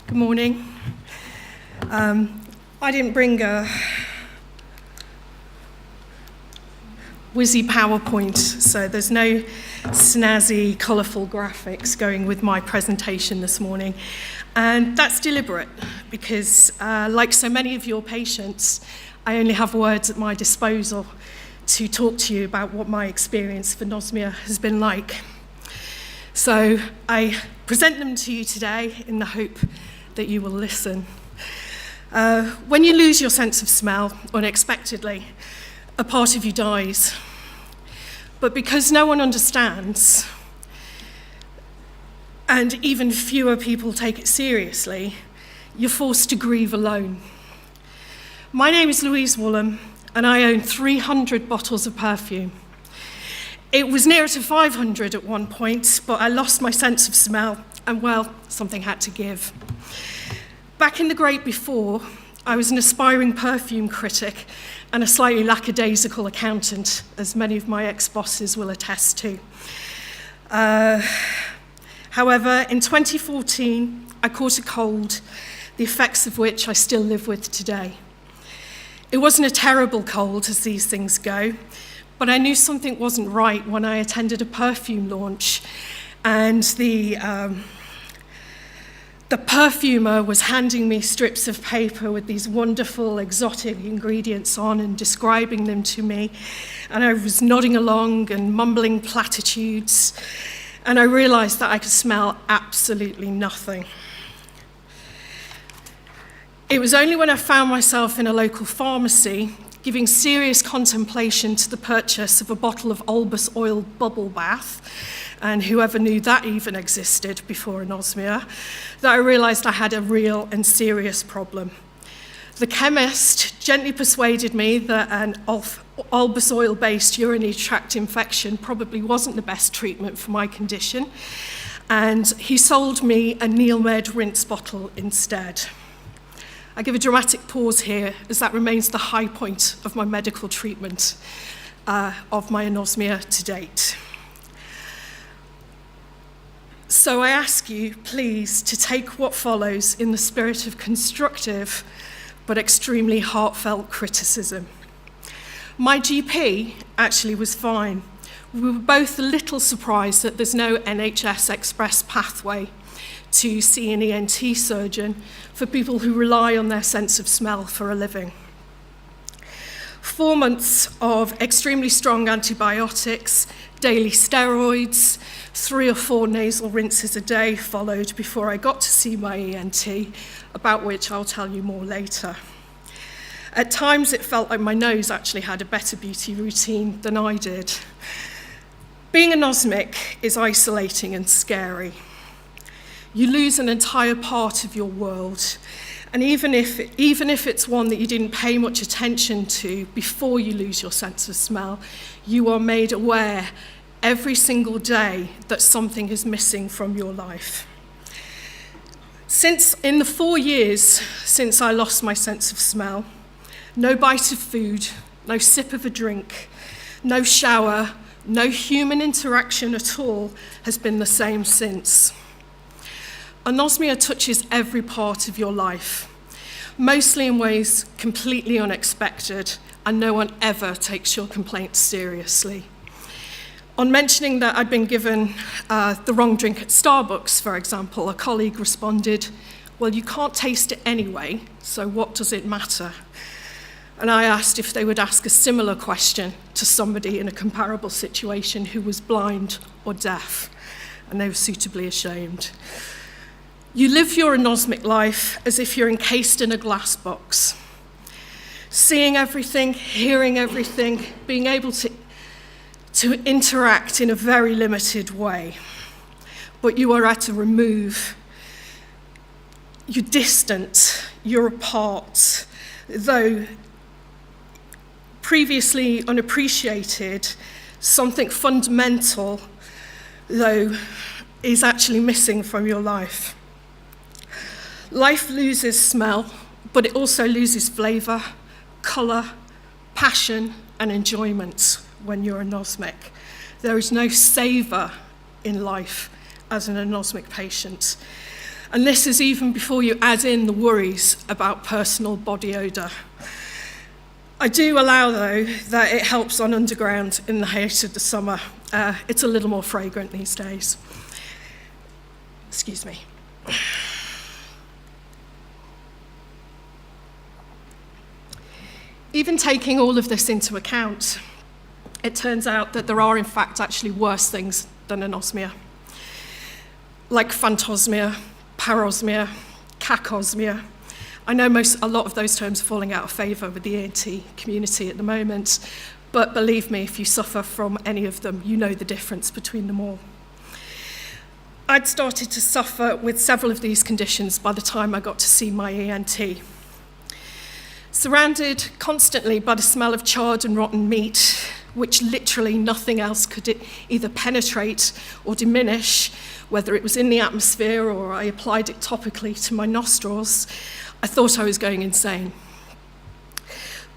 Good morning. I didn't bring a whizzy PowerPoint, so there's no snazzy, colourful graphics going with my presentation this morning. And that's deliberate because, like so many of your patients, I only have words at my disposal to talk to you about what my experience of anosmia has been like. So I present them to you today in the hope that you will listen. When you lose your sense of smell unexpectedly, a part of you dies. But because no one understands, and even fewer people take it seriously, you're forced to grieve alone. My name is Louise Woollam, and I own 300 bottles of perfume. It was nearer to 500 at one point, but I lost my sense of smell, and well, something had to give. Back in the great before, I was an aspiring perfume critic and a slightly lackadaisical accountant, as many of my ex-bosses will attest to. However, in 2014, I caught a cold, the effects of which I still live with today. It wasn't a terrible cold, as these things go, but I knew something wasn't right when I attended a perfume launch, and the perfumer was handing me strips of paper with these wonderful exotic ingredients on and describing them to me, and I was nodding along and mumbling platitudes, and I realized that I could smell absolutely nothing. It was only when I found myself in a local pharmacy giving serious contemplation to the purchase of a bottle of Olbus oil bubble bath, and whoever knew that even existed before anosmia, that I realized I had a real and serious problem. The chemist gently persuaded me that an Olbus oil-based urinary tract infection probably wasn't the best treatment for my condition, and he sold me a Neilmed rinse bottle instead. I give a dramatic pause here, as that remains the high point of my medical treatment of my anosmia to date. So I ask you, please, to take what follows in the spirit of constructive but extremely heartfelt criticism. My GP actually was fine. We were both a little surprised that there's no NHS express pathway to see an ENT surgeon for people who rely on their sense of smell for a living. 4 months of extremely strong antibiotics, daily steroids, 3 or 4 nasal rinses a day followed before I got to see my ENT, about which I'll tell you more later. At times it felt like my nose actually had a better beauty routine than I did. Being anosmic is isolating and scary. You lose an entire part of your world, and even if it's one that you didn't pay much attention to before you lose your sense of smell, you are made aware every single day that something is missing from your life. In the 4 years since I lost my sense of smell, no bite of food, no sip of a drink, no shower, no human interaction at all has been the same since. Anosmia touches every part of your life, mostly in ways completely unexpected, and no one ever takes your complaints seriously. On mentioning that I'd been given the wrong drink at Starbucks, for example, a colleague responded, "Well, you can't taste it anyway, so what does it matter?" And I asked if they would ask a similar question to somebody in a comparable situation who was blind or deaf, and they were suitably ashamed. You live your anosmic life as if you're encased in a glass box, seeing everything, hearing everything, being able to interact in a very limited way. But you are at a remove. You're distant, you're apart, though previously unappreciated, something fundamental, though, is actually missing from your life. Life loses smell, but it also loses flavour, colour, passion, and enjoyment when you're anosmic. There is no savour in life as an anosmic patient. And this is even before you add in the worries about personal body odour. I do allow, though, that it helps on underground in the heat of the summer. It's a little more fragrant these days. Excuse me. Even taking all of this into account, it turns out that there are, in fact, actually worse things than anosmia, like phantosmia, parosmia, cacosmia. I know a lot of those terms are falling out of favour with the ENT community at the moment, but believe me, if you suffer from any of them, you know the difference between them all. I'd started to suffer with several of these conditions by the time I got to see my ENT. Surrounded constantly by the smell of charred and rotten meat, which literally nothing else could either penetrate or diminish, whether it was in the atmosphere or I applied it topically to my nostrils, I thought I was going insane.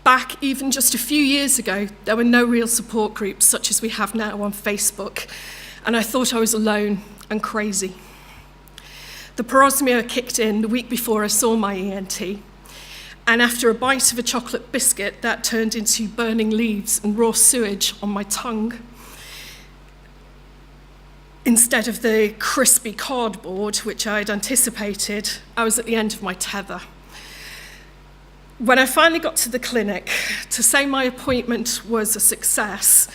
Back even just a few years ago, there were no real support groups such as we have now on Facebook, and I thought I was alone and crazy. The parosmia kicked in the week before I saw my ENT, and after a bite of a chocolate biscuit, that turned into burning leaves and raw sewage on my tongue, instead of the crispy cardboard, which I'd anticipated, I was at the end of my tether. When I finally got to the clinic, to say my appointment was a success,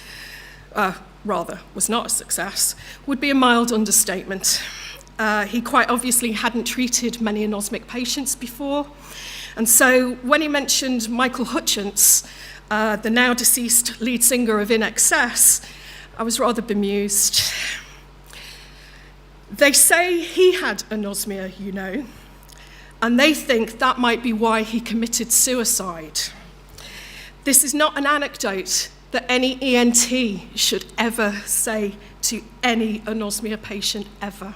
was not a success, would be a mild understatement. He quite obviously hadn't treated many anosmic patients before, and so when he mentioned Michael Hutchence, the now deceased lead singer of In Excess, I was rather bemused. They say he had anosmia, you know, and they think that might be why he committed suicide. This is not an anecdote that any ENT should ever say to any anosmia patient ever.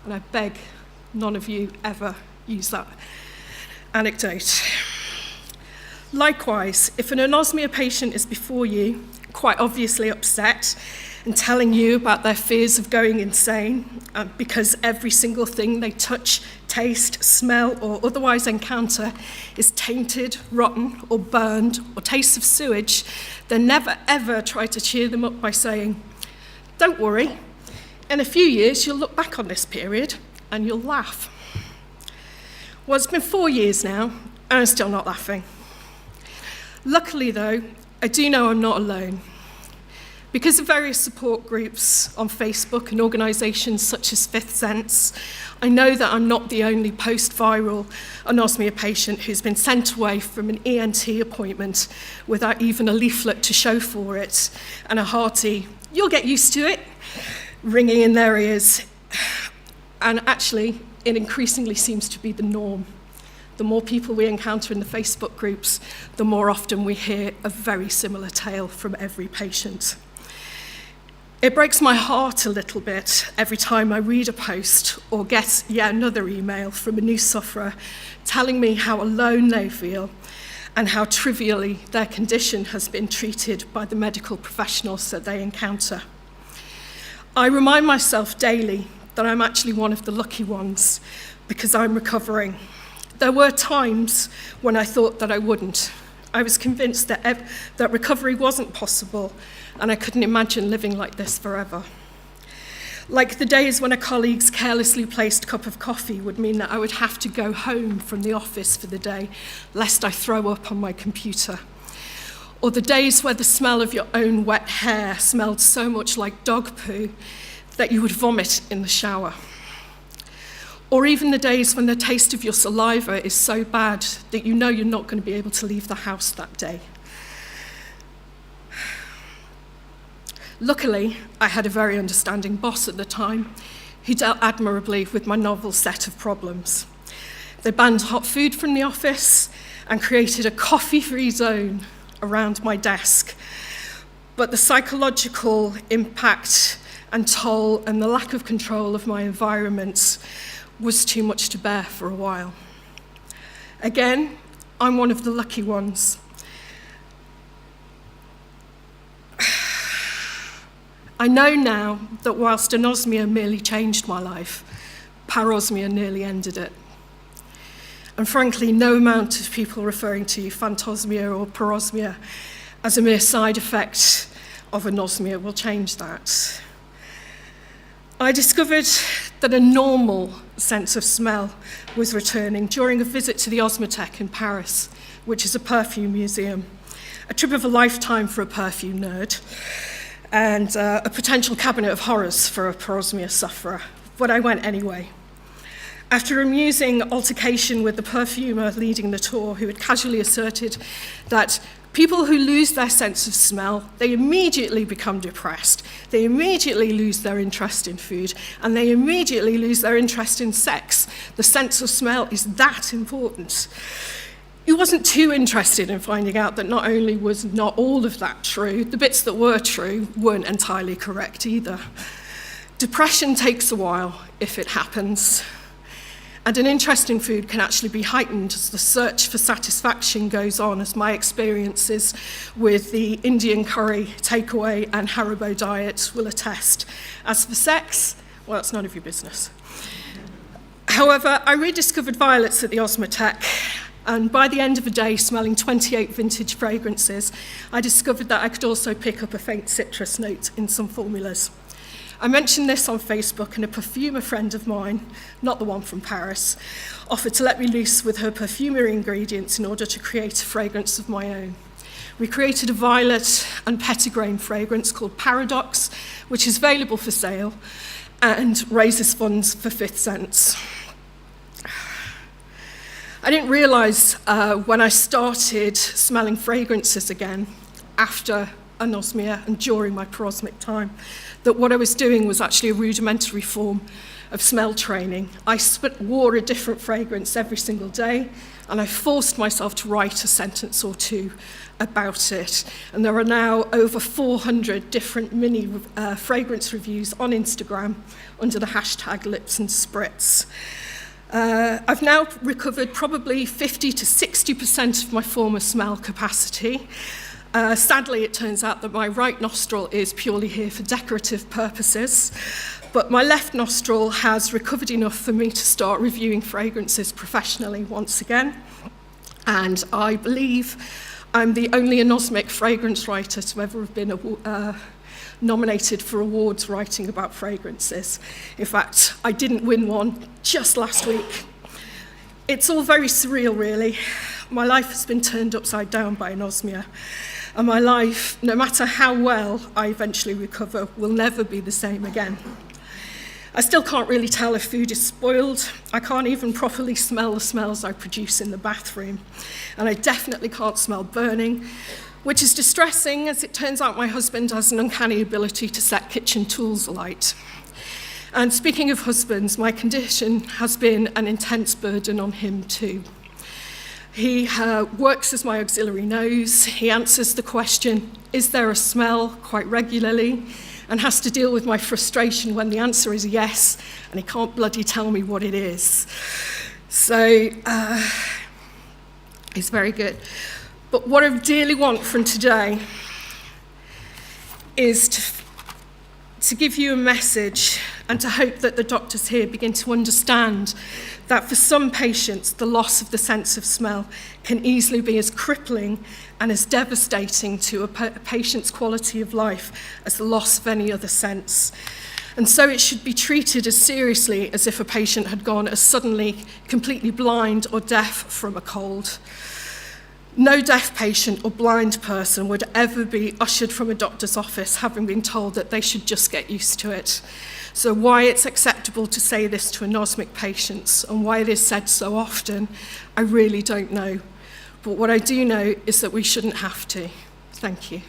And I beg none of you ever use that anecdote. Likewise, if an anosmia patient is before you, quite obviously upset, and telling you about their fears of going insane because every single thing they touch, taste, smell, or otherwise encounter is tainted, rotten, or burned, or tastes of sewage, then never ever try to cheer them up by saying, "Don't worry, in a few years you'll look back on this period and you'll laugh." Well, it's been 4 years now, and I'm still not laughing. Luckily, though, I do know I'm not alone. Because of various support groups on Facebook and organisations such as Fifth Sense, I know that I'm not the only post-viral anosmia patient who's been sent away from an ENT appointment without even a leaflet to show for it, and a hearty, "You'll get used to it," ringing in their ears. And actually, it increasingly seems to be the norm. The more people we encounter in the Facebook groups, the more often we hear a very similar tale from every patient. It breaks my heart a little bit every time I read a post or get yet another email from a new sufferer telling me how alone they feel and how trivially their condition has been treated by the medical professionals that they encounter. I remind myself daily that I'm actually one of the lucky ones because I'm recovering. There were times when I thought that I wouldn't. I was convinced that recovery wasn't possible, and I couldn't imagine living like this forever. Like the days when a colleague's carelessly placed cup of coffee would mean that I would have to go home from the office for the day, lest I throw up on my computer. Or the days where the smell of your own wet hair smelled so much like dog poo that you would vomit in the shower. Or even the days when the taste of your saliva is so bad that you know you're not going to be able to leave the house that day. Luckily, I had a very understanding boss at the time who dealt admirably with my novel set of problems. They banned hot food from the office and created a coffee-free zone around my desk. But the psychological impact and toll and the lack of control of my environment was too much to bear for a while. Again, I'm one of the lucky ones. I know now that whilst anosmia merely changed my life, parosmia nearly ended it. And frankly, no amount of people referring to phantosmia or parosmia as a mere side effect of anosmia will change that. I discovered that a normal sense of smell was returning during a visit to the Osmothèque in Paris, which is a perfume museum, a trip of a lifetime for a perfume nerd, and a potential cabinet of horrors for a parosmia sufferer, but I went anyway. After a amusing altercation with the perfumer leading the tour, who had casually asserted that people who lose their sense of smell, they immediately become depressed, they immediately lose their interest in food, and they immediately lose their interest in sex. The sense of smell is that important. He wasn't too interested in finding out that not only was not all of that true, the bits that were true weren't entirely correct either. Depression takes a while, if it happens. And an interest in food can actually be heightened as the search for satisfaction goes on, as my experiences with the Indian curry takeaway and Haribo diet will attest. As for sex, well, it's none of your business. However, I rediscovered violets at the Osmothèque, and by the end of the day, smelling 28 vintage fragrances, I discovered that I could also pick up a faint citrus note in some formulas. I mentioned this on Facebook, and a perfumer friend of mine, not the one from Paris, offered to let me loose with her perfumery ingredients in order to create a fragrance of my own. We created a violet and petitgrain fragrance called Paradox, which is available for sale and raises funds for Fifth Sense. I didn't realise when I started smelling fragrances again after anosmia and during my parosmic time that what I was doing was actually a rudimentary form of smell training. I wore a different fragrance every single day, and I forced myself to write a sentence or two about it. And there are now over 400 different mini fragrance reviews on Instagram under the hashtag Lips and Spritz. I've now recovered probably 50 to 60% of my former smell capacity. Sadly, it turns out that my right nostril is purely here for decorative purposes, but my left nostril has recovered enough for me to start reviewing fragrances professionally once again. And I believe I'm the only anosmic fragrance writer to ever have been nominated for awards writing about fragrances. In fact, I didn't win one just last week. It's all very surreal, really. My life has been turned upside down by anosmia. And my life, no matter how well I eventually recover, will never be the same again. I still can't really tell if food is spoiled. I can't even properly smell the smells I produce in the bathroom. And I definitely can't smell burning, which is distressing, as it turns out my husband has an uncanny ability to set kitchen tools alight. And speaking of husbands, my condition has been an intense burden on him too. He works as my auxiliary nose. He answers the question, is there a smell, quite regularly, and has to deal with my frustration when the answer is yes, and he can't bloody tell me what it is. So, it's very good. But what I dearly want from today is to give you a message and to hope that the doctors here begin to understand that for some patients, the loss of the sense of smell can easily be as crippling and as devastating to a patient's quality of life as the loss of any other sense. And so it should be treated as seriously as if a patient had gone as suddenly completely blind or deaf from a cold. No deaf patient or blind person would ever be ushered from a doctor's office having been told that they should just get used to it. So why it's acceptable to say this to anosmic patients and why it is said so often, I really don't know. But what I do know is that we shouldn't have to. Thank you.